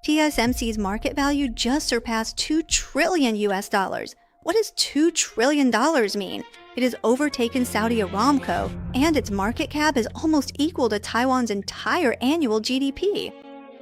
TSMC's market value just surpassed $2 trillion US. What does $2 trillion mean? It has overtaken Saudi Aramco, and its market cap is almost equal to Taiwan's entire annual GDP.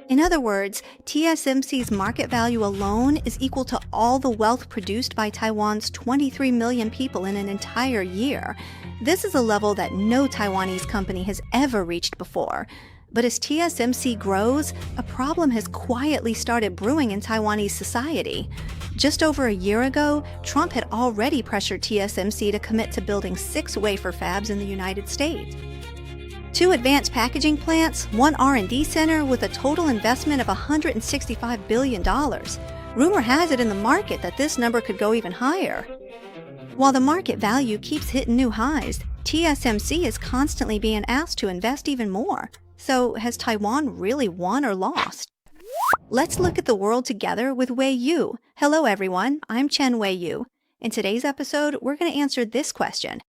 In other words, TSMC's market value alone is equal to all the wealth produced by Taiwan's 23 million people in an entire year. This is a level that no Taiwanese company has ever reached before. But as TSMC grows, a problem has quietly started brewing in Taiwanese society. Just over a year ago, Trump had already pressured TSMC to commit to building 6 wafer fabs in the United States. 2 advanced packaging plants, 1 R&D center with a total investment of $165 billion. Rumor has it in the market that this number could go even higher. While the market value keeps hitting new highs, TSMC is constantly being asked to invest even more. So has Taiwan really won or lost? Let's look at the world together with Wei Yu. Hello everyone, I'm Chen Wei Yu. In today's episode, we're going to answer this question.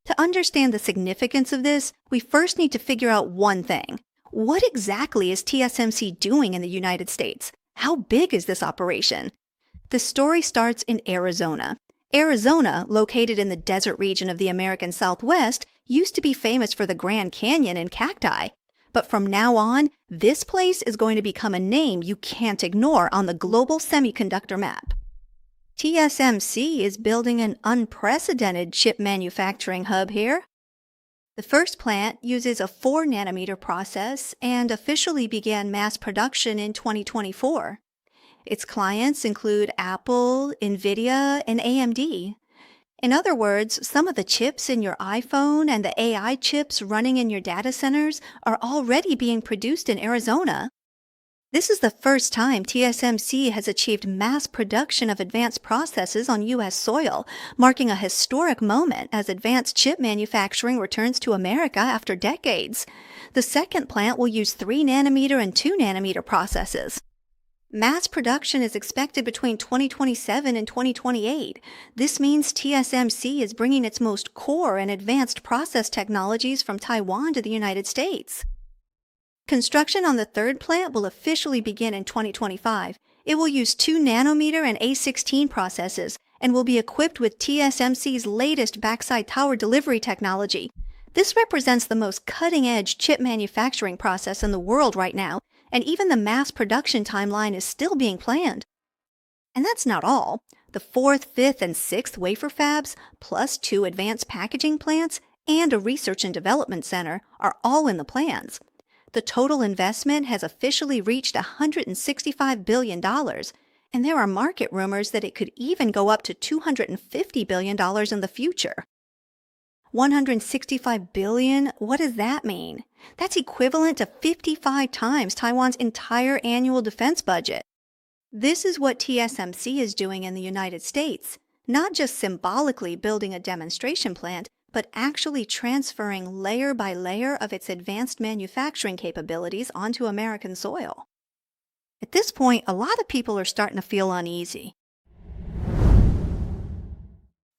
To understand the significance of this, we first need to figure out one thing. What exactly is TSMC doing in the United States? How big is this operation? The story starts in Arizona. Arizona, located in the desert region of the American Southwest, used to be famous for the Grand Canyon and cacti. But from now on, this place is going to become a name you can't ignore on the global semiconductor map. TSMC is building an unprecedented chip manufacturing hub here. The first plant uses a 4-nanometer process and officially began mass production in 2024. Its clients include Apple, NVIDIA, and AMD. In other words, some of the chips in your iPhone and the AI chips running in your data centers are already being produced in Arizona. This is the first time TSMC has achieved mass production of advanced processes on U.S. soil, marking a historic moment as advanced chip manufacturing returns to America after decades. The second plant will use 3-nanometer and 2-nanometer processes. Mass production is expected between 2027 and 2028. This means TSMC is bringing its most core and advanced process technologies from Taiwan to the United States. Construction on the third plant will officially begin in 2025. It will use 2-nanometer and A16 processes and will be equipped with TSMC's latest backside tower delivery technology. This represents the most cutting-edge chip manufacturing process in the world right now, and even the mass production timeline is still being planned. And that's not all. The 4th, 5th, and 6th wafer fabs, plus 2 advanced packaging plants, and a research and development center are all in the plans. The total investment has officially reached $165 billion, and there are market rumors that it could even go up to $250 billion in the future. $165 billion? What does that mean? That's equivalent to 55 times Taiwan's entire annual defense budget. This is what TSMC is doing in the United States, not just symbolically building a demonstration plant, but actually transferring layer by layer of its advanced manufacturing capabilities onto American soil. At this point, a lot of people are starting to feel uneasy.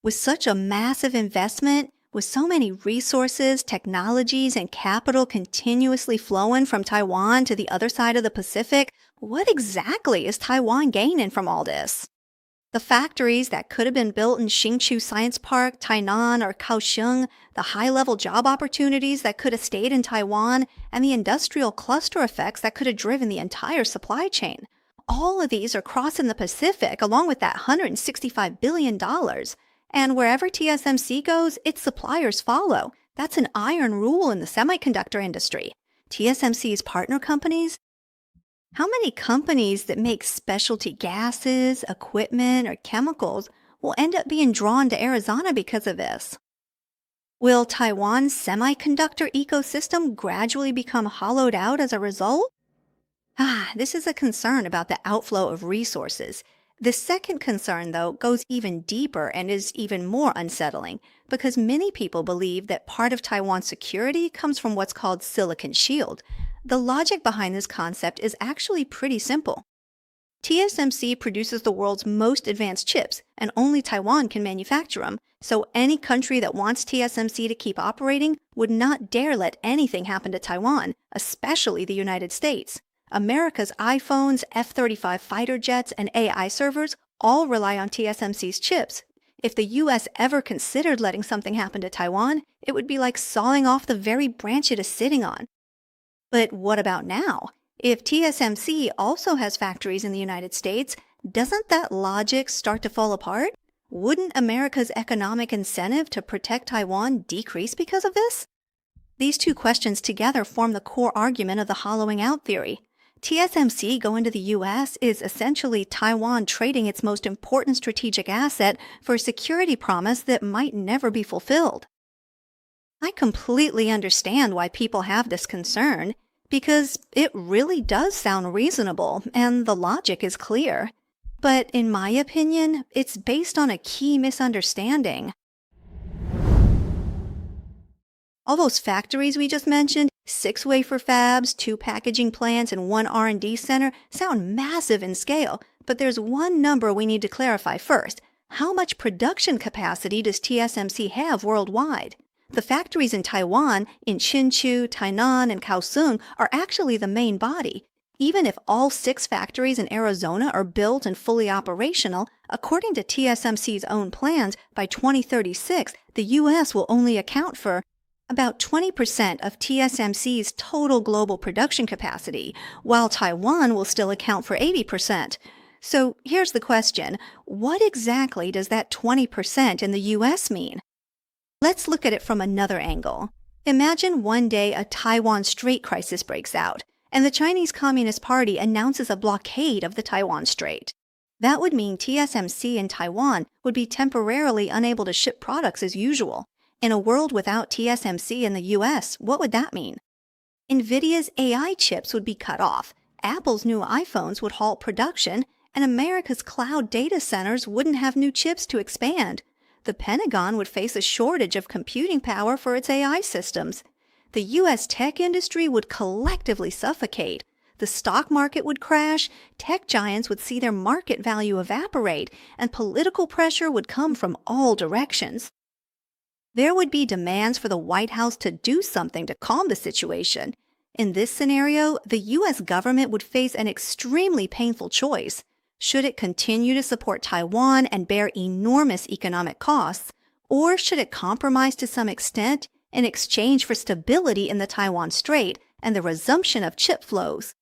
With such a massive investment, with so many resources, technologies, and capital continuously flowing from Taiwan to the other side of the Pacific, what exactly is Taiwan gaining from all this? The factories that could have been built in Hsinchu Science Park, Tainan, or Kaohsiung, the high-level job opportunities that could have stayed in Taiwan, and the industrial cluster effects that could have driven the entire supply chain. All of these are crossing the Pacific along with that $165 billion. And wherever TSMC goes, its suppliers follow. That's an iron rule in the semiconductor industry. TSMC's partner companies? How many companies that make specialty gases, equipment, or chemicals will end up being drawn to Arizona because of this? Will Taiwan's semiconductor ecosystem gradually become hollowed out as a result? This is a concern about the outflow of resources. The second concern, though, goes even deeper and is even more unsettling because many people believe that part of Taiwan's security comes from what's called silicon shield. The logic behind this concept is actually pretty simple. TSMC produces the world's most advanced chips, and only Taiwan can manufacture them, so any country that wants TSMC to keep operating would not dare let anything happen to Taiwan, especially the United States. America's iPhones, F-35 fighter jets, and AI servers all rely on TSMC's chips. If the US ever considered letting something happen to Taiwan, it would be like sawing off the very branch it is sitting on. But what about now? If TSMC also has factories in the United States, doesn't that logic start to fall apart? Wouldn't America's economic incentive to protect Taiwan decrease because of this? These two questions together form the core argument of the hollowing out theory. TSMC going to the US is essentially Taiwan trading its most important strategic asset for a security promise that might never be fulfilled. I completely understand why people have this concern, because it really does sound reasonable and the logic is clear. But in my opinion, it's based on a key misunderstanding. All those factories we just mentioned, 6 wafer fabs, 2 packaging plants, and 1 R&D center, sound massive in scale, but there's one number we need to clarify first. How much production capacity does TSMC have worldwide? The factories in Taiwan, in Hsinchu, Tainan, and Kaohsiung are actually the main body. Even if all 6 factories in Arizona are built and fully operational, according to TSMC's own plans, by 2036, the U.S. will only account for about 20% of TSMC's total global production capacity, while Taiwan will still account for 80%. So here's the question. What exactly does that 20% in the U.S. mean? Let's look at it from another angle. Imagine one day a Taiwan Strait crisis breaks out, and the Chinese Communist Party announces a blockade of the Taiwan Strait. That would mean TSMC in Taiwan would be temporarily unable to ship products as usual. In a world without TSMC in the US, what would that mean? NVIDIA's AI chips would be cut off, Apple's new iPhones would halt production, and America's cloud data centers wouldn't have new chips to expand. The Pentagon would face a shortage of computing power for its AI systems. The US tech industry would collectively suffocate. The stock market would crash, tech giants would see their market value evaporate, and political pressure would come from all directions. There would be demands for the White House to do something to calm the situation. In this scenario, the U.S. government would face an extremely painful choice. Should it continue to support Taiwan and bear enormous economic costs, or should it compromise to some extent in exchange for stability in the Taiwan Strait and the resumption of chip flows?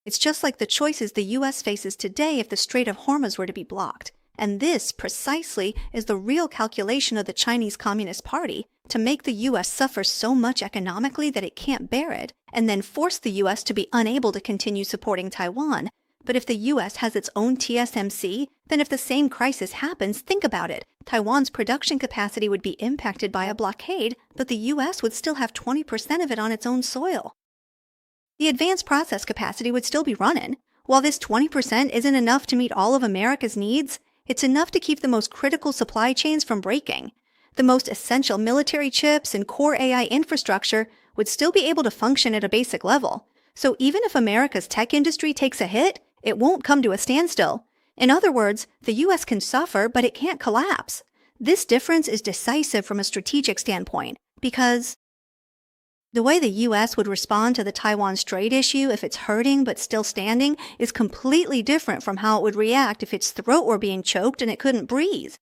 It's just like the choices the U.S. faces today if the Strait of Hormuz were to be blocked. And this, precisely, is the real calculation of the Chinese Communist Party, to make the U.S. suffer so much economically that it can't bear it, and then force the U.S. to be unable to continue supporting Taiwan. But if the U.S. has its own TSMC, then if the same crisis happens, think about it. Taiwan's production capacity would be impacted by a blockade, but the U.S. would still have 20% of it on its own soil. The advanced process capacity would still be running. While this 20% isn't enough to meet all of America's needs, it's enough to keep the most critical supply chains from breaking. The most essential military chips and core AI infrastructure would still be able to function at a basic level. So even if America's tech industry takes a hit, it won't come to a standstill. In other words, the U.S. can suffer, but it can't collapse. This difference is decisive from a strategic standpoint, because the way the U.S. would respond to the Taiwan Strait issue if it's hurting but still standing is completely different from how it would react if its throat were being choked and it couldn't breathe.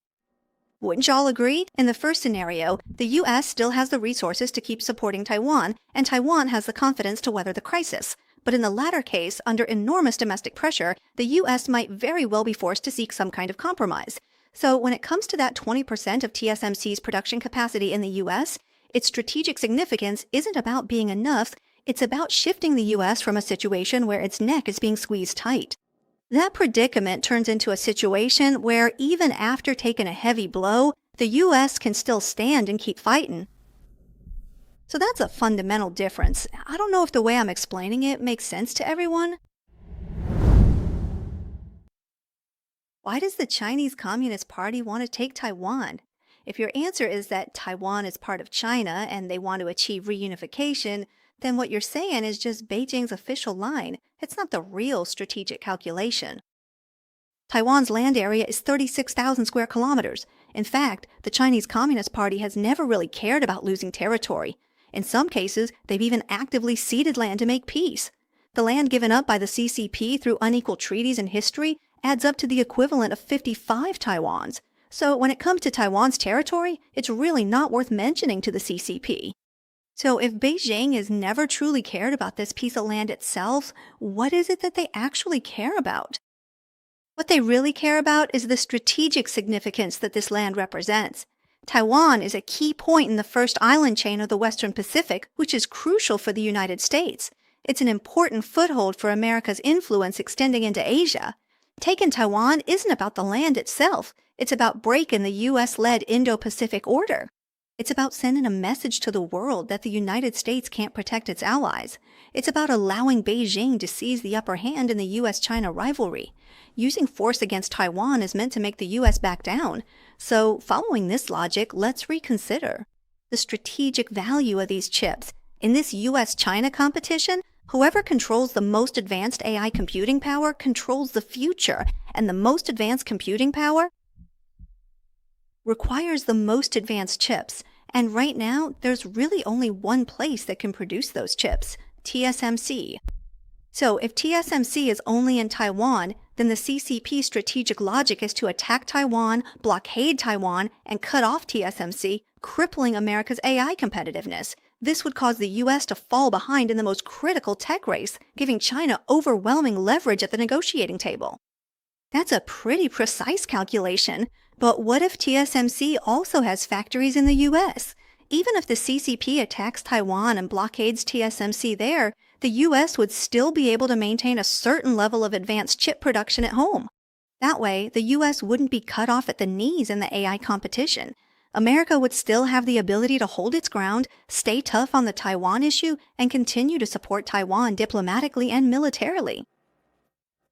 Wouldn't y'all agree? In the first scenario, the U.S. still has the resources to keep supporting Taiwan, and Taiwan has the confidence to weather the crisis. But in the latter case, under enormous domestic pressure, the U.S. might very well be forced to seek some kind of compromise. So when it comes to that 20% of TSMC's production capacity in the U.S., its strategic significance isn't about being enough, it's about shifting the U.S. from a situation where its neck is being squeezed tight. That predicament turns into a situation where even after taking a heavy blow, the U.S. can still stand and keep fighting. So that's a fundamental difference. I don't know if the way I'm explaining it makes sense to everyone. Why does the Chinese Communist Party want to take Taiwan? If your answer is that Taiwan is part of China and they want to achieve reunification, then what you're saying is just Beijing's official line. It's not the real strategic calculation. Taiwan's land area is 36,000 square kilometers. In fact, the Chinese Communist Party has never really cared about losing territory. In some cases, they've even actively ceded land to make peace. The land given up by the CCP through unequal treaties in history adds up to the equivalent of 55 Taiwans. So when it comes to Taiwan's territory, it's really not worth mentioning to the CCP. So if Beijing has never truly cared about this piece of land itself, what is it that they actually care about? What they really care about is the strategic significance that this land represents. Taiwan is a key point in the first island chain of the Western Pacific, which is crucial for the United States. It's an important foothold for America's influence extending into Asia. Taking Taiwan isn't about the land itself. It's about breaking the U.S.-led Indo-Pacific order. It's about sending a message to the world that the United States can't protect its allies. It's about allowing Beijing to seize the upper hand in the U.S.-China rivalry. Using force against Taiwan is meant to make the U.S. back down. So, following this logic, let's reconsider the strategic value of these chips. In this U.S.-China competition, whoever controls the most advanced AI computing power controls the future, and the most advanced computing power requires the most advanced chips. And right now, there's really only one place that can produce those chips, TSMC. So if TSMC is only in Taiwan, then the CCP strategic logic is to attack Taiwan, blockade Taiwan, and cut off TSMC, crippling America's AI competitiveness. This would cause the U.S. to fall behind in the most critical tech race, giving China overwhelming leverage at the negotiating table. That's a pretty precise calculation. But what if TSMC also has factories in the U.S.? Even if the CCP attacks Taiwan and blockades TSMC there, the U.S. would still be able to maintain a certain level of advanced chip production at home. That way, the U.S. wouldn't be cut off at the knees in the AI competition. America would still have the ability to hold its ground, stay tough on the Taiwan issue, and continue to support Taiwan diplomatically and militarily.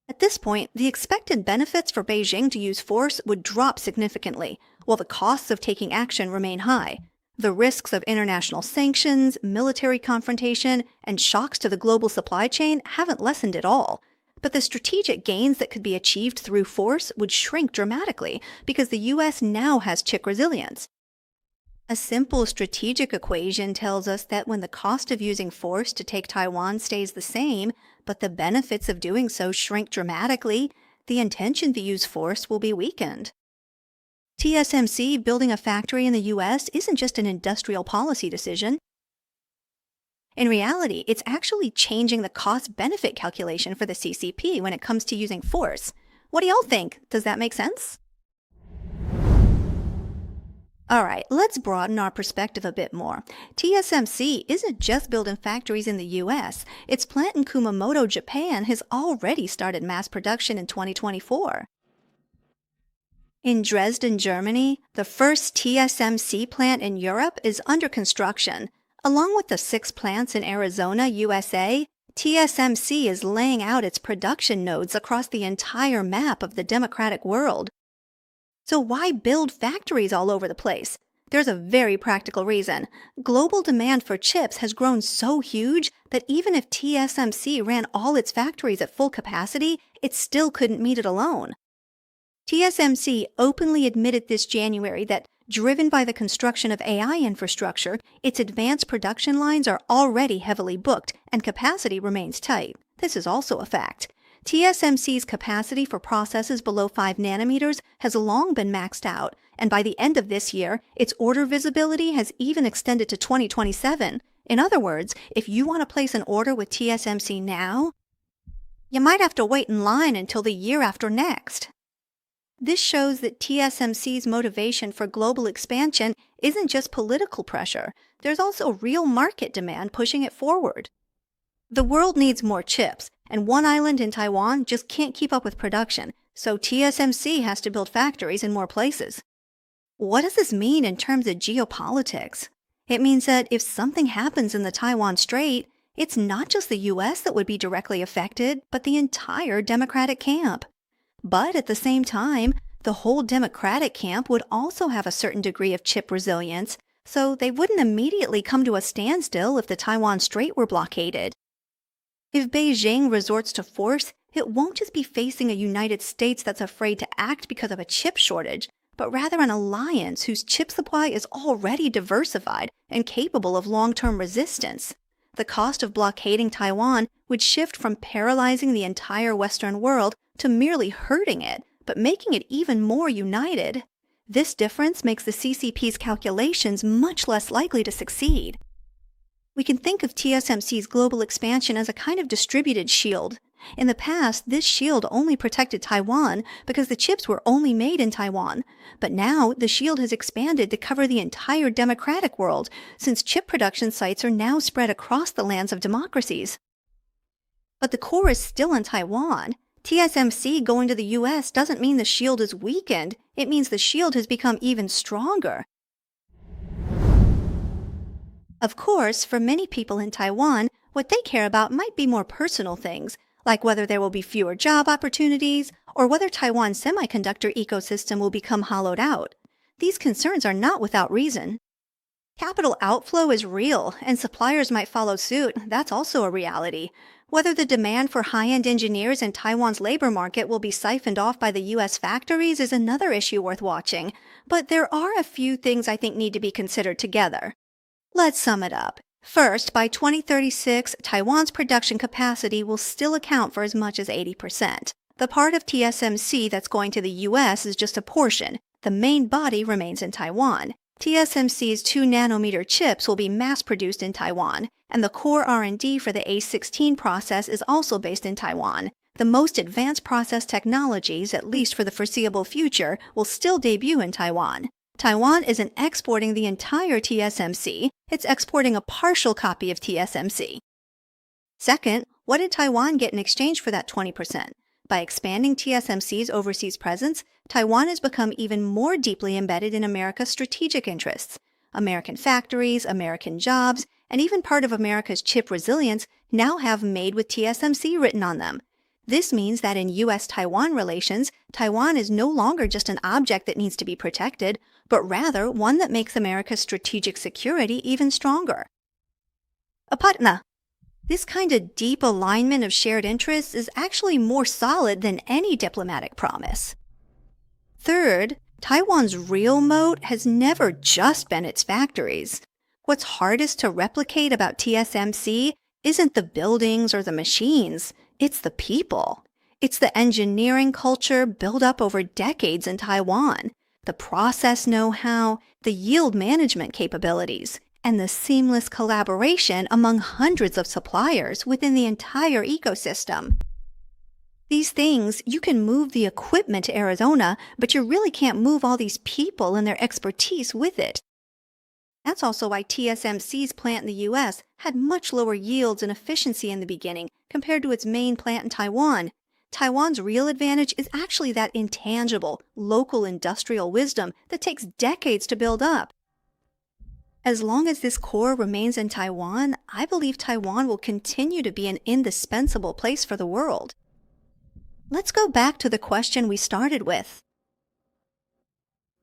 At this point, the expected benefits for Beijing to use force would drop significantly, while the costs of taking action remain high. The risks of international sanctions, military confrontation, and shocks to the global supply chain haven't lessened at all. But the strategic gains that could be achieved through force would shrink dramatically because the U.S. now has chip resilience. A simple strategic equation tells us that when the cost of using force to take Taiwan stays the same, but the benefits of doing so shrink dramatically, the intention to use force will be weakened. TSMC building a factory in the U.S. isn't just an industrial policy decision. In reality, it's actually changing the cost-benefit calculation for the CCP when it comes to using force. What do y'all think? Does that make sense? Alright, let's broaden our perspective a bit more. TSMC isn't just building factories in the US. Its plant in Kumamoto, Japan has already started mass production in 2024. In Dresden, Germany, the first TSMC plant in Europe is under construction. Along with the 6 plants in Arizona, USA, TSMC is laying out its production nodes across the entire map of the democratic world. So why build factories all over the place? There's a very practical reason. Global demand for chips has grown so huge that even if TSMC ran all its factories at full capacity, it still couldn't meet it alone. TSMC openly admitted this January that, driven by the construction of AI infrastructure, its advanced production lines are already heavily booked and capacity remains tight. This is also a fact. TSMC's capacity for processes below 5 nanometers has long been maxed out, and by the end of this year, its order visibility has even extended to 2027. In other words, if you want to place an order with TSMC now, you might have to wait in line until the year after next. This shows that TSMC's motivation for global expansion isn't just political pressure. There's also real market demand pushing it forward. The world needs more chips, and one island in Taiwan just can't keep up with production, so TSMC has to build factories in more places. What does this mean in terms of geopolitics? It means that if something happens in the Taiwan Strait, it's not just the US that would be directly affected, but the entire Democratic camp. But at the same time, the whole Democratic camp would also have a certain degree of chip resilience, so they wouldn't immediately come to a standstill if the Taiwan Strait were blockaded. If Beijing resorts to force, it won't just be facing a United States that's afraid to act because of a chip shortage, but rather an alliance whose chip supply is already diversified and capable of long-term resistance. The cost of blockading Taiwan would shift from paralyzing the entire Western world to merely hurting it, but making it even more united. This difference makes the CCP's calculations much less likely to succeed. We can think of TSMC's global expansion as a kind of distributed shield. In the past, this shield only protected Taiwan because the chips were only made in Taiwan. But now, the shield has expanded to cover the entire democratic world, since chip production sites are now spread across the lands of democracies. But the core is still in Taiwan. TSMC going to the US doesn't mean the shield is weakened. It means the shield has become even stronger. Of course, for many people in Taiwan, what they care about might be more personal things, like whether there will be fewer job opportunities or whether Taiwan's semiconductor ecosystem will become hollowed out. These concerns are not without reason. Capital outflow is real, and suppliers might follow suit. That's also a reality. Whether the demand for high-end engineers in Taiwan's labor market will be siphoned off by the U.S. factories is another issue worth watching. But there are a few things I think need to be considered together. Let's sum it up. First, by 2036, Taiwan's production capacity will still account for as much as 80%. The part of TSMC that's going to the US is just a portion. The main body remains in Taiwan. TSMC's 2-nanometer chips will be mass-produced in Taiwan, and the core R&D for the A16 process is also based in Taiwan. The most advanced process technologies, at least for the foreseeable future, will still debut in Taiwan. Taiwan isn't exporting the entire TSMC, it's exporting a partial copy of TSMC. Second, what did Taiwan get in exchange for that 20%? By expanding TSMC's overseas presence, Taiwan has become even more deeply embedded in America's strategic interests. American factories, American jobs, and even part of America's chip resilience now have "Made with TSMC" written on them. This means that in U.S.-Taiwan relations, Taiwan is no longer just an object that needs to be protected, but rather one that makes America's strategic security even stronger. Apatna. This kind of deep alignment of shared interests is actually more solid than any diplomatic promise. Third, Taiwan's real moat has never just been its factories. What's hardest to replicate about TSMC isn't the buildings or the machines, it's the people. It's the engineering culture built up over decades in Taiwan, the process know-how, the yield management capabilities, and the seamless collaboration among hundreds of suppliers within the entire ecosystem. These things, you can move the equipment to Arizona, but you really can't move all these people and their expertise with it. That's also why TSMC's plant in the US had much lower yields and efficiency in the beginning compared to its main plant in Taiwan. Taiwan's real advantage is actually that intangible, local industrial wisdom that takes decades to build up. As long as this core remains in Taiwan, I believe Taiwan will continue to be an indispensable place for the world. Let's go back to the question we started with.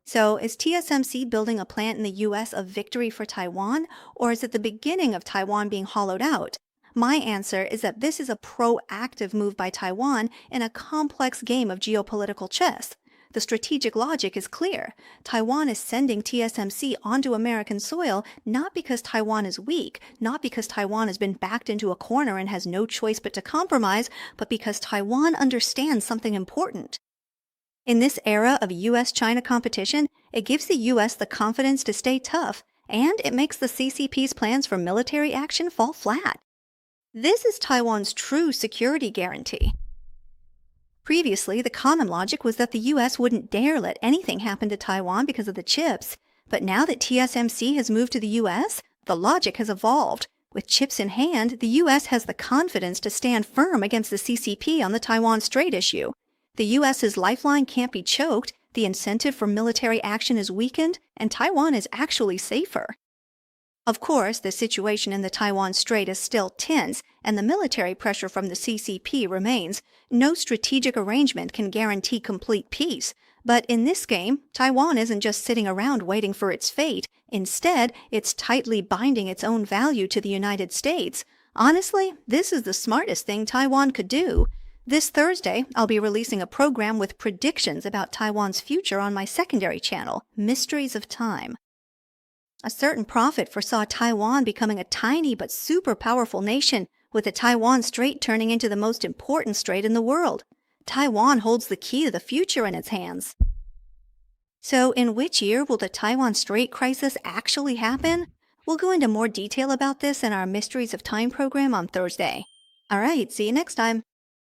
So, is TSMC building a plant in the US a victory for Taiwan, or is it the beginning of Taiwan being hollowed out? My answer is that this is a proactive move by Taiwan in a complex game of geopolitical chess. The strategic logic is clear. Taiwan is sending TSMC onto American soil not because Taiwan is weak, not because Taiwan has been backed into a corner and has no choice but to compromise, but because Taiwan understands something important. In this era of US-China competition, it gives the US the confidence to stay tough, and it makes the CCP's plans for military action fall flat. This is Taiwan's true security guarantee. Previously, the common logic was that the US wouldn't dare let anything happen to Taiwan because of the chips. But now that TSMC has moved to the US, the logic has evolved. With chips in hand, the US has the confidence to stand firm against the CCP on the Taiwan Strait issue. The US's lifeline can't be choked, the incentive for military action is weakened, and Taiwan is actually safer. Of course, the situation in the Taiwan Strait is still tense, and the military pressure from the CCP remains. No strategic arrangement can guarantee complete peace. But in this game, Taiwan isn't just sitting around waiting for its fate. Instead, it's tightly binding its own value to the United States. Honestly, this is the smartest thing Taiwan could do. This Thursday, I'll be releasing a program with predictions about Taiwan's future on my secondary channel, Mysteries of Time. A certain prophet foresaw Taiwan becoming a tiny but super powerful nation, with the Taiwan Strait turning into the most important strait in the world. Taiwan holds the key to the future in its hands. So, in which year will the Taiwan Strait crisis actually happen? We'll go into more detail about this in our Mysteries of Time program on Thursday. Alright, see you next time.